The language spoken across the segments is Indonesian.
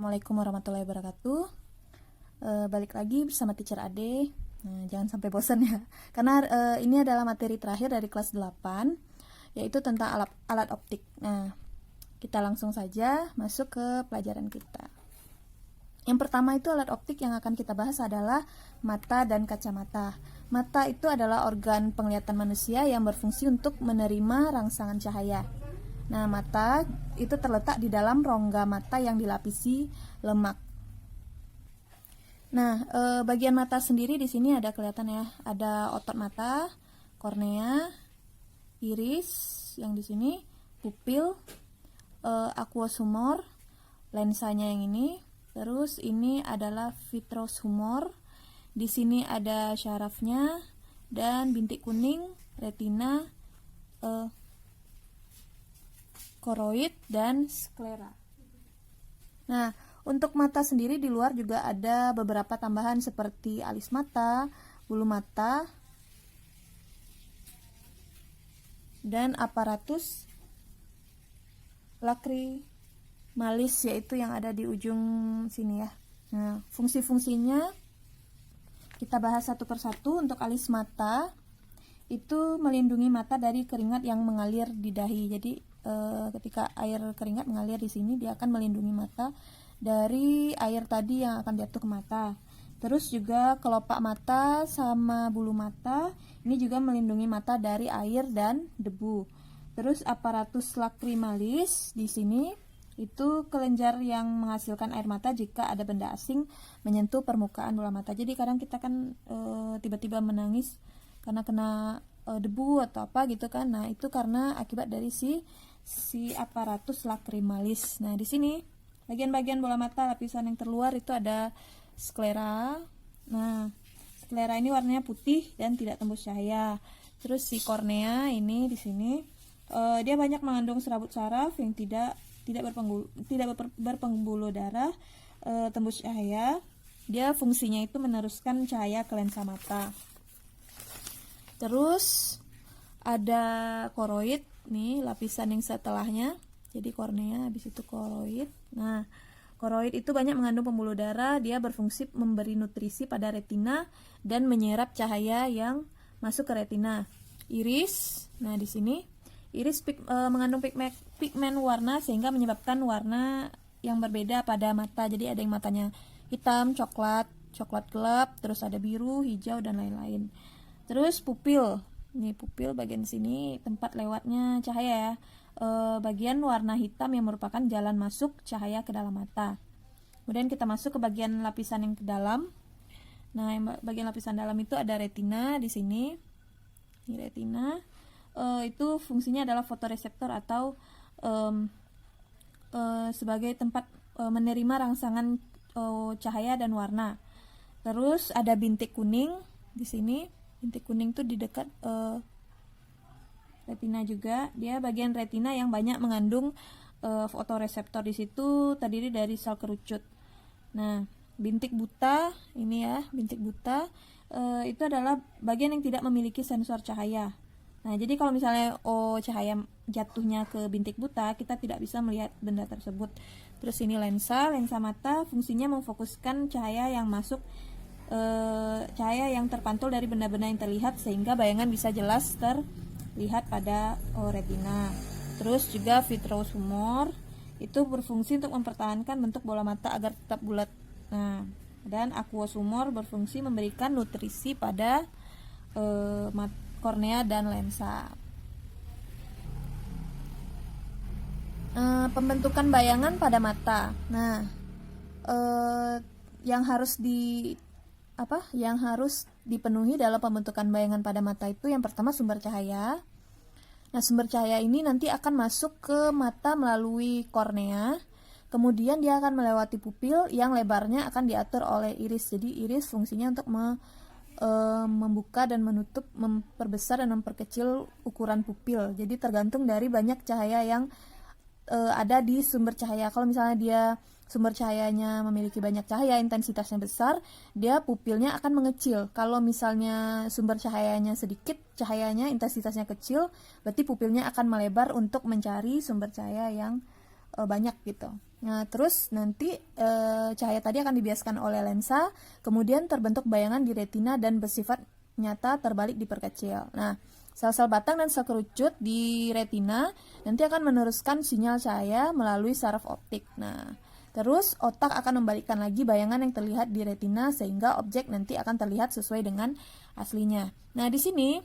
Assalamualaikum warahmatullahi wabarakatuh. Balik lagi bersama Teacher Ade. Nah, jangan sampai bosan ya, karena ini adalah materi terakhir dari kelas 8, yaitu tentang alat optik. Nah, kita langsung saja masuk ke pelajaran kita. Yang pertama itu alat optik yang akan kita bahas adalah mata dan kacamata. Mata itu adalah organ penglihatan manusia yang berfungsi untuk menerima rangsangan cahaya. Nah, mata itu terletak di dalam rongga mata yang dilapisi lemak. Nah, bagian mata sendiri di sini ada kelihatan ya, ada otot mata, kornea, iris yang di sini, pupil, aqueous humor, lensanya yang ini. Terus ini adalah vitreous humor. Di sini ada syarafnya dan bintik kuning, retina, koroid dan sklera. Nah, untuk mata sendiri di luar juga ada beberapa tambahan seperti alis mata, bulu mata, dan aparatus lacrimalis, yaitu yang ada di ujung sini ya. Nah, fungsi-fungsinya kita bahas satu persatu. Untuk alis mata itu melindungi mata dari keringat yang mengalir di dahi. Jadi ketika air keringat mengalir di sini, dia akan melindungi mata dari air tadi yang akan jatuh ke mata. Terus juga kelopak mata sama bulu mata ini juga melindungi mata dari air dan debu. Terus aparatus lacrimalis di sini itu kelenjar yang menghasilkan air mata jika ada benda asing menyentuh permukaan bola mata. Jadi kadang kita kan tiba-tiba menangis karena kena debu atau apa gitu kan. Nah, itu karena akibat dari si aparatus lacrimalis. Nah, di sini bagian-bagian bola mata lapisan yang terluar itu ada sklera. Nah, sklera ini warnanya putih dan tidak tembus cahaya. Terus si kornea ini di sini dia banyak mengandung serabut saraf yang tidak berpembuluh darah, tembus cahaya. Dia fungsinya itu meneruskan cahaya ke lensa mata. Terus ada koroid nih, lapisan yang setelahnya. Jadi kornea, habis itu koroid. Nah, koroid itu banyak mengandung pembuluh darah. Dia berfungsi memberi nutrisi pada retina dan menyerap cahaya yang masuk ke retina. Iris, nah di sini iris mengandung pigmen warna sehingga menyebabkan warna yang berbeda pada mata. Jadi ada yang matanya hitam, coklat gelap, terus ada biru, hijau dan lain-lain. Terus pupil. Ini pupil bagian sini tempat lewatnya cahaya ya. Bagian warna hitam yang merupakan jalan masuk cahaya ke dalam mata. Kemudian kita masuk ke bagian lapisan yang ke dalam. Nah, bagian lapisan dalam itu ada retina di sini. Ini retina. Itu fungsinya adalah fotoreseptor atau sebagai tempat menerima rangsangan cahaya dan warna. Terus ada bintik kuning di sini. Bintik kuning itu di dekat retina juga. Dia bagian retina yang banyak mengandung fotoreseptor. Di situ terdiri dari sel kerucut. Nah, bintik buta ini ya, bintik buta itu adalah bagian yang tidak memiliki sensor cahaya. Nah, jadi kalau misalnya cahaya jatuhnya ke bintik buta, kita tidak bisa melihat benda tersebut. Terus ini lensa mata fungsinya memfokuskan cahaya yang masuk, cahaya yang terpantul dari benda-benda yang terlihat sehingga bayangan bisa jelas terlihat pada retina. Terus juga vitreous humor itu berfungsi untuk mempertahankan bentuk bola mata agar tetap bulat. Nah, dan aqueous humor berfungsi memberikan nutrisi pada kornea dan lensa. Pembentukan bayangan pada mata. Nah, yang harus dipenuhi dalam pembentukan bayangan pada mata itu yang pertama sumber cahaya. Nah, sumber cahaya ini nanti akan masuk ke mata melalui kornea. Kemudian dia akan melewati pupil yang lebarnya akan diatur oleh iris. Jadi iris fungsinya untuk membuka dan menutup, memperbesar dan memperkecil ukuran pupil. Jadi tergantung dari banyak cahaya yang ada di sumber cahaya. Kalau misalnya dia sumber cahayanya memiliki banyak cahaya, intensitasnya besar, dia pupilnya akan mengecil. Kalau misalnya sumber cahayanya sedikit, cahayanya intensitasnya kecil, berarti pupilnya akan melebar untuk mencari sumber cahaya yang banyak gitu. Nah, terus nanti cahaya tadi akan dibiaskan oleh lensa, kemudian terbentuk bayangan di retina dan bersifat nyata terbalik diperkecil. Nah, sel-sel batang dan sel kerucut di retina nanti akan meneruskan sinyal cahaya melalui saraf optik. Nah, terus otak akan membalikkan lagi bayangan yang terlihat di retina sehingga objek nanti akan terlihat sesuai dengan aslinya. Nah, di sini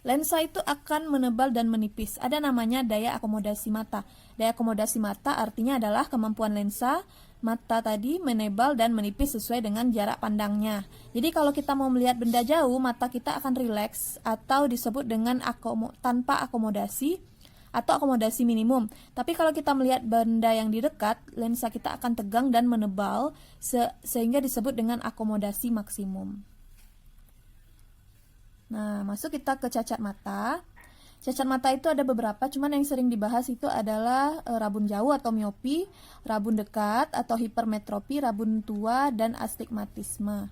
lensa itu akan menebal dan menipis. Ada namanya daya akomodasi mata. Daya akomodasi mata artinya adalah kemampuan lensa mata tadi menebal dan menipis sesuai dengan jarak pandangnya. Jadi kalau kita mau melihat benda jauh, mata kita akan rileks atau disebut dengan tanpa akomodasi atau akomodasi minimum. Tapi kalau kita melihat benda yang di dekat, lensa kita akan tegang dan menebal sehingga disebut dengan akomodasi maksimum. Nah, masuk kita ke cacat mata. Cacat mata itu ada beberapa, cuman yang sering dibahas itu adalah rabun jauh atau miopi, rabun dekat atau hipermetropi, rabun tua, dan astigmatisme.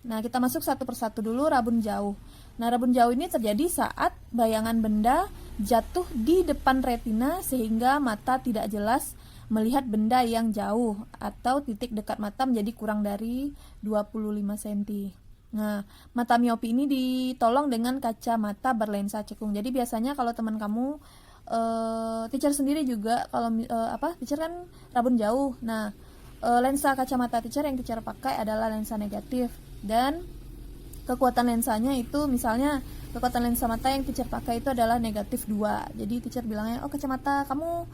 Nah, kita masuk satu persatu dulu. Rabun jauh. Nah, rabun jauh ini terjadi saat bayangan benda jatuh di depan retina sehingga mata tidak jelas melihat benda yang jauh atau titik dekat mata menjadi kurang dari 25 cm. Nah, mata miopi ini ditolong dengan kacamata berlensa cekung. Jadi biasanya kalau teman kamu teacher sendiri juga kalau teacher kan rabun jauh. Nah, lensa kacamata teacher yang teacher pakai adalah lensa negatif. Dan kekuatan lensanya itu misalnya kekuatan lensa mata yang teacher pakai itu adalah negatif 2. Jadi teacher bilangnya, oh kacamata kamu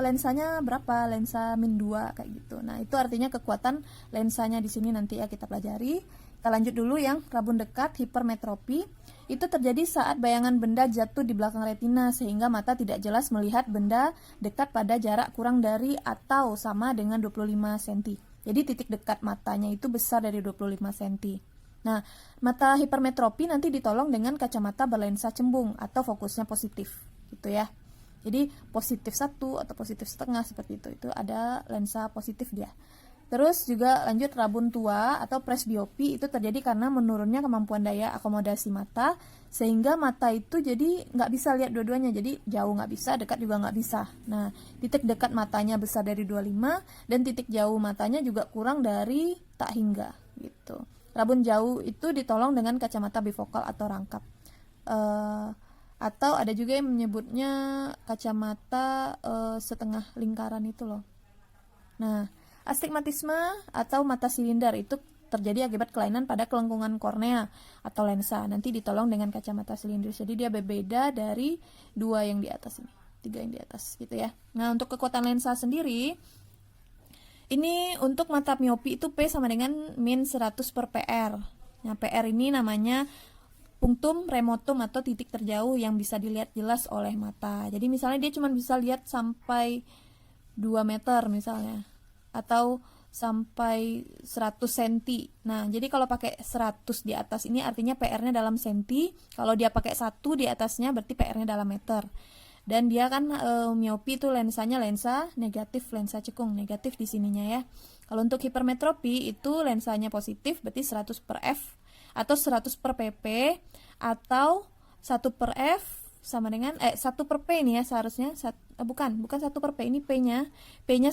lensanya berapa? Lensa min 2 kayak gitu. Nah, itu artinya kekuatan lensanya di sini nanti ya kita pelajari. Kita lanjut dulu yang rabun dekat, hipermetropi. Itu terjadi saat bayangan benda jatuh di belakang retina sehingga mata tidak jelas melihat benda dekat pada jarak kurang dari atau sama dengan 25 cm. Jadi titik dekat matanya itu besar dari 25 cm. Nah, mata hipermetropi nanti ditolong dengan kacamata berlensa cembung atau fokusnya positif, gitu ya. Jadi positif 1 atau positif setengah seperti itu. Itu ada lensa positif dia. Terus juga lanjut rabun tua atau presbiopi itu terjadi karena menurunnya kemampuan daya akomodasi mata sehingga mata itu jadi nggak bisa lihat dua-duanya, jadi jauh nggak bisa, dekat juga nggak bisa. Nah, titik dekat matanya besar dari 25 dan titik jauh matanya juga kurang dari tak hingga gitu. Rabun jauh itu ditolong dengan kacamata bifokal atau rangkap. Atau ada juga yang menyebutnya kacamata setengah lingkaran itu loh. Nah, astigmatisme atau mata silinder itu terjadi akibat kelainan pada kelengkungan kornea atau lensa. Nanti ditolong dengan kacamata silinder. Jadi dia berbeda dari 2 yang di atas ini, 3 yang di atas gitu ya. Nah, untuk kekuatan lensa sendiri, ini untuk mata miopi itu P sama dengan min 100 per PR. Nah, PR ini namanya punktum remotum atau titik terjauh yang bisa dilihat jelas oleh mata. Jadi misalnya dia cuma bisa lihat sampai 2 meter misalnya, atau sampai 100 cm. Nah, jadi kalau pakai 100 di atas ini artinya PR-nya dalam senti. Kalau dia pakai 1 di atasnya berarti PR-nya dalam meter. Dan dia kan miopi itu lensanya lensa negatif, lensa cekung, negatif di sininya ya. Kalau untuk hipermetropi itu lensanya positif berarti 100 per F atau 100 per PP atau 1 per F sama dengan 1 per P ini ya seharusnya bukan 1 per P, ini P-nya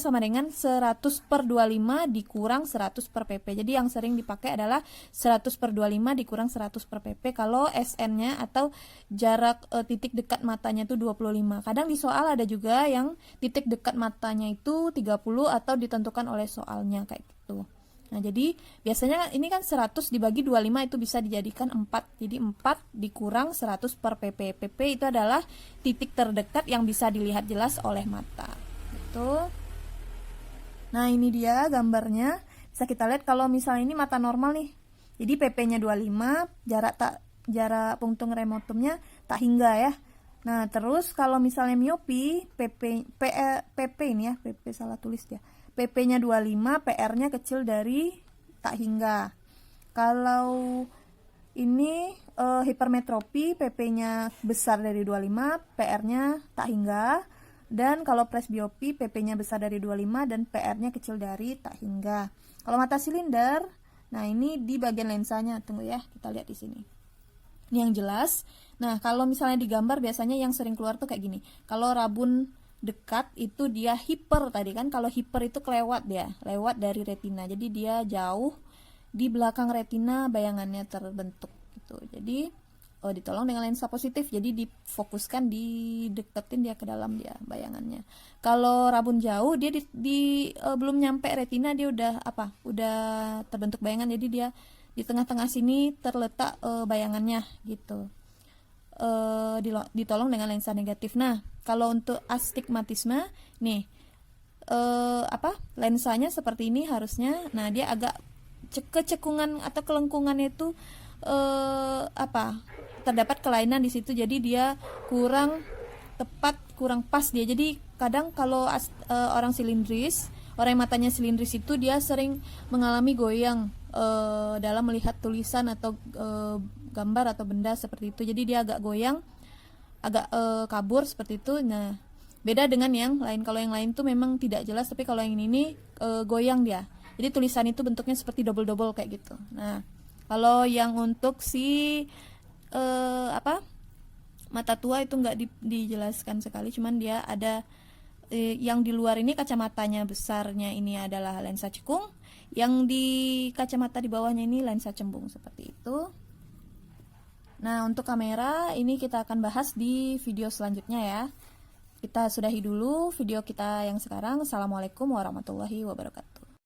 sama dengan 100 per 25 dikurang 100 per PP. Jadi yang sering dipakai adalah 100 per 25 dikurang 100 per PP kalau SN-nya atau jarak titik dekat matanya itu 25. Kadang di soal ada juga yang titik dekat matanya itu 30 atau ditentukan oleh soalnya kayak gitu. Nah, jadi biasanya ini kan 100 dibagi 25 itu bisa dijadikan 4. Jadi 4 dikurang 100 per PP. PP itu adalah titik terdekat yang bisa dilihat jelas oleh mata. Gitu. Nah, ini dia gambarnya. Bisa kita lihat kalau misalnya ini mata normal nih. Jadi PP-nya 25, jarak punktum remotumnya tak hingga ya. Nah, terus kalau misalnya miopi, PP ini ya, PP salah tulis ya. PP-nya 25, PR-nya kecil dari tak hingga. Kalau ini hipermetropi, PP-nya besar dari 25, PR-nya tak hingga. Dan kalau presbiopi, PP-nya besar dari 25 dan PR-nya kecil dari tak hingga. Kalau mata silinder, nah ini di bagian lensanya. Tunggu ya, kita lihat di sini. Ini yang jelas. Nah, kalau misalnya digambar biasanya yang sering keluar tuh kayak gini. Kalau rabun dekat itu dia hiper tadi kan. Kalau hiper itu kelewat, dia lewat dari retina, jadi dia jauh di belakang retina bayangannya terbentuk gitu. Jadi ditolong dengan lensa positif, jadi difokuskan, dideketin dia ke dalam dia bayangannya. Kalau rabun jauh dia belum nyampe retina, dia udah terbentuk bayangan, jadi dia di tengah-tengah sini terletak bayangannya gitu. Ditolong dengan lensa negatif. Nah, kalau untuk astigmatisme nih lensanya seperti ini harusnya. Nah, dia agak kecekungan atau kelengkungannya itu terdapat kelainan di situ, jadi dia kurang tepat, kurang pas dia. Jadi kadang kalau orang silindris, orang yang matanya silindris itu dia sering mengalami goyang dalam melihat tulisan atau gambar atau benda seperti itu. Jadi dia agak goyang, agak kabur seperti itu. Nah, beda dengan yang lain. Kalau yang lain tuh memang tidak jelas, tapi kalau yang ini goyang dia. Jadi tulisan itu bentuknya seperti double-double kayak gitu. Nah, kalau yang untuk si mata tua itu nggak dijelaskan sekali, cuman dia ada yang di luar ini kacamatanya besarnya ini adalah lensa cekung, yang di kacamata di bawahnya ini lensa cembung seperti itu. Nah, untuk kamera ini kita akan bahas di video selanjutnya ya. Kita sudahi dulu video kita yang sekarang. Assalamualaikum warahmatullahi wabarakatuh.